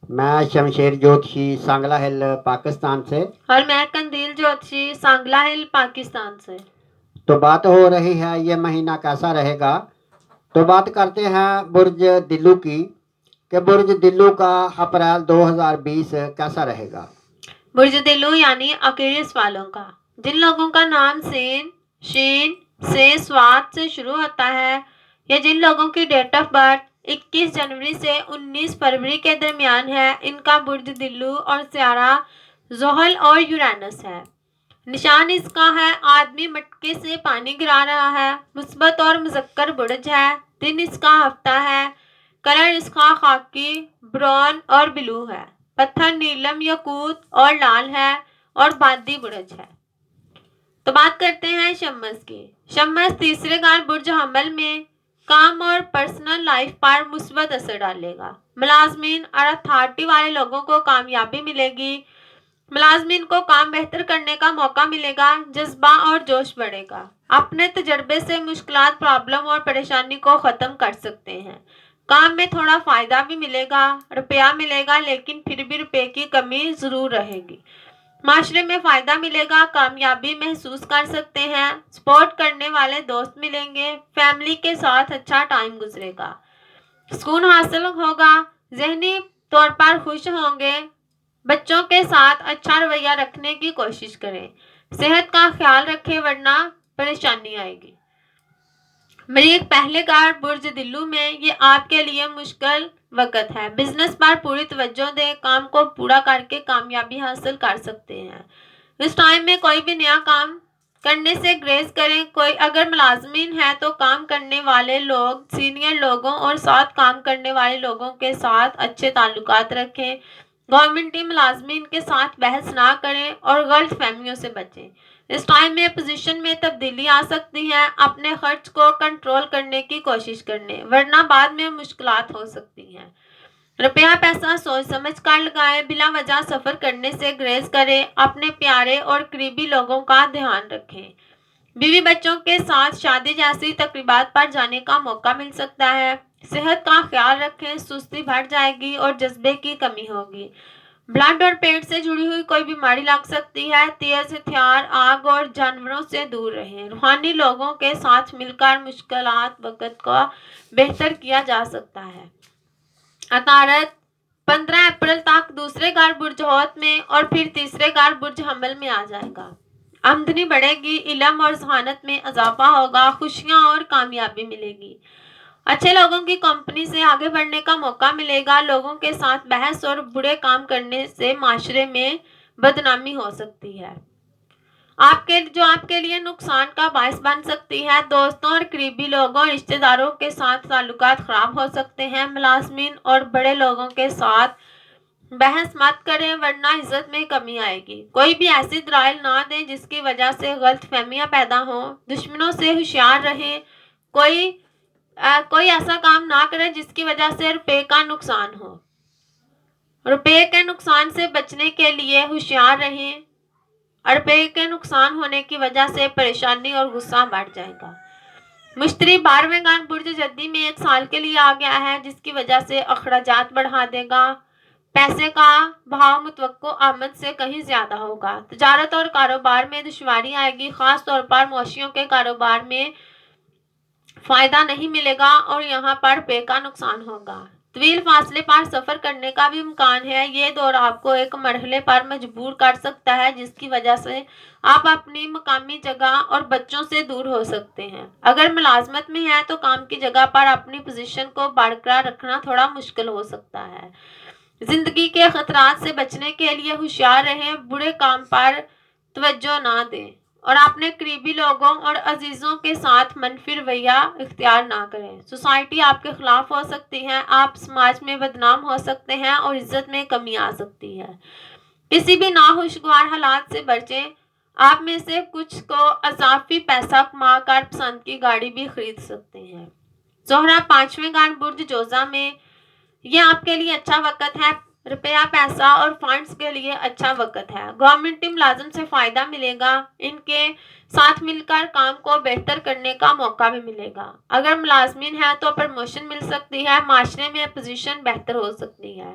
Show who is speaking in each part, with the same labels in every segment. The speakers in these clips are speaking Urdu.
Speaker 1: میں شمشیر جوتشی سانگلا ہل پاکستان سے۔
Speaker 2: اور میں قندیل جوتشی سانگلا ہل پاکستان سے۔
Speaker 1: تو بات ہو رہی ہے یہ مہینہ کیسا رہے گا، تو بات کرتے ہیں برج دلو کی کہ برج دلو کا اپریل 2020 کیسا رہے گا۔
Speaker 2: برج دلو یعنی اکیریس والوں کا، جن لوگوں کا نام سین، شین سے سوات سے شروع ہوتا ہے، یا جن لوگوں کی ڈیٹ آف برتھ 21 جنوری سے 19 فروری کے درمیان ہے، ان کا برج دلو اور سیارہ زحل اور یورینس ہے۔ نشان اس کا ہے آدمی مٹکے سے پانی گرا رہا ہے۔ مثبت اور مذکر برج ہے۔ دن اس کا ہفتہ ہے۔ کلر اس کا خاکی، براؤن اور بلو ہے۔ پتھر نیلم، یاقوت اور لال ہے اور بادی برج ہے۔ تو بات کرتے ہیں شمس کی۔ شمس تیسرے گھر برج حمل میں کام اور پرسنل لائف پر مثبت اثر ڈالے گا۔ ملازمین اور اتھارٹی والے لوگوں کو کامیابی ملے گی۔ ملازمین کو کام بہتر کرنے کا موقع ملے گا۔ جذبہ اور جوش بڑھے گا۔ اپنے تجربے سے مشکلات، پرابلم اور پریشانی کو ختم کر سکتے ہیں۔ کام میں تھوڑا فائدہ بھی ملے گا، روپیہ ملے گا، لیکن پھر بھی روپے کی کمی ضرور رہے گی۔ معاشرے میں فائدہ ملے گا، کامیابی محسوس کر سکتے ہیں، سپورٹ کرنے والے دوست ملیں گے، فیملی کے ساتھ اچھا ٹائم گزرے گا، سکون حاصل ہوگا، ذہنی طور پر خوش ہوں گے۔ بچوں کے ساتھ اچھا رویہ رکھنے کی کوشش کریں۔ صحت کا خیال رکھیں ورنہ پریشانی آئے گی۔ مریخ پہلے گھر برج دلو میں، یہ آپ کے لیے مشکل وقت ہے۔ بزنس پر پوری توجہ دیں، کام کو پورا کر کے کامیابی حاصل کر سکتے ہیں۔ اس ٹائم میں کوئی بھی نیا کام کرنے سے گریز کریں۔ اگر ملازمین ہیں تو کام کرنے والے لوگ، سینئر لوگوں اور ساتھ کام کرنے والے لوگوں کے ساتھ اچھے تعلقات رکھیں۔ گورنمنٹی ملازمین کے ساتھ بحث نہ کریں اور غلط فہمیوں سے بچیں۔ اس ٹائم میں پوزیشن میں تبدیلی آ سکتی ہے۔ اپنے خرچ کو کنٹرول کرنے کی کوشش کریں ورنہ بعد میں مشکلات ہو سکتی ہیں۔ روپیہ پیسہ سوچ سمجھ کر لگائیں۔ بلا وجہ سفر کرنے سے گریز کریں۔ اپنے پیارے اور قریبی لوگوں کا دھیان رکھیں۔ بیوی بچوں کے ساتھ شادی جیسی تقریبات پر جانے کا موقع مل سکتا ہے۔ صحت کا خیال رکھیں، سستی بڑھ جائے گی اور جذبے کی کمی ہوگی۔ بلڈ اور پیٹ سے جڑی ہوئی کوئی بیماری لگ سکتی ہے۔ تیز ہتھیار، آگ اور جانوروں سے دور رہیں۔ روحانی لوگوں کے ساتھ مل کر مشکلات وقت کو بہتر کیا جا سکتا ہے۔ عطارد 15 اپریل تک دوسرے گھر برج حوت میں اور پھر تیسرے گھر برج حمل میں آ جائے گا۔ آمدنی بڑھے گی، علم اور ذہانت میں اضافہ ہوگا، خوشیاں اور کامیابی ملے گی۔ اچھے لوگوں کی کمپنی سے آگے بڑھنے کا موقع ملے گا۔ لوگوں کے ساتھ بحث اور برے کام کرنے سے معاشرے میں بدنامی ہو سکتی ہے، جو آپ کے لیے نقصان کا باعث بن سکتی ہے۔ دوستوں اور قریبی لوگوں، رشتہ داروں کے ساتھ تعلقات خراب ہو سکتے ہیں۔ ملازمین اور بڑے لوگوں کے ساتھ بحث مت کریں ورنہ عزت میں کمی آئے گی۔ کوئی بھی ایسی دلائل نہ دیں جس کی وجہ سے غلط فہمیاں پیدا ہوں۔ دشمنوں سے ہوشیار رہیں۔ کوئی ایسا کام نہ کریں جس کی وجہ سے روپے کا نقصان ہو۔ روپے کے نقصان سے بچنے کے لیے ہوشیار رہیں۔ روپے کے نقصان ہونے کی وجہ سے پریشانی اور غصہ بڑھ جائے گا۔ مشتری 12ویں گھر برج جدی میں 1 سال کے لیے آ گیا ہے، جس کی وجہ سے اخراجات بڑھا دے گا۔ پیسے کا بہاؤ متوقع آمد سے کہیں زیادہ ہوگا۔ تجارت اور کاروبار میں دشواری آئے گی، خاص طور پر مویشیوں کے کاروبار میں فائدہ نہیں ملے گا اور یہاں پر روپے کا نقصان ہوگا۔ طویل فاصلے پر سفر کرنے کا بھی امکان ہے۔ یہ دور آپ کو ایک مرحلے پر مجبور کر سکتا ہے جس کی وجہ سے آپ اپنی مقامی جگہ اور بچوں سے دور ہو سکتے ہیں۔ اگر ملازمت میں ہیں تو کام کی جگہ پر اپنی پوزیشن کو برقرار رکھنا تھوڑا مشکل ہو سکتا ہے۔ زندگی کے خطرات سے بچنے کے لیے ہوشیار رہیں، برے کام پر توجہ نہ دیں اور اپنے قریبی لوگوں اور عزیزوں کے ساتھ منفی رویہ اختیار نہ کریں۔ سوسائٹی آپ کے خلاف ہو سکتی ہے، آپ سماج میں بدنام ہو سکتے ہیں اور عزت میں کمی آ سکتی ہے۔ کسی بھی ناخوشگوار حالات سے بچیں۔ آپ میں سے کچھ کو اضافی پیسہ کما کر پسند کی گاڑی بھی خرید سکتے ہیں۔ زہرہ 5ویں گھر برج جوزہ میں، یہ آپ کے لیے اچھا وقت ہے۔ روپیہ پیسہ اور فنڈز کے لیے اچھا وقت ہے۔ گورنمنٹی ملازم سے فائدہ ملے گا۔ ان کے ساتھ مل کر کام کو بہتر کرنے کا موقع بھی ملے گا۔ اگر ملازمین ہیں تو پروموشن مل سکتی ہے۔ معاشرے میں پوزیشن بہتر ہو سکتی ہے۔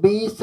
Speaker 1: 20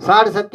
Speaker 1: 60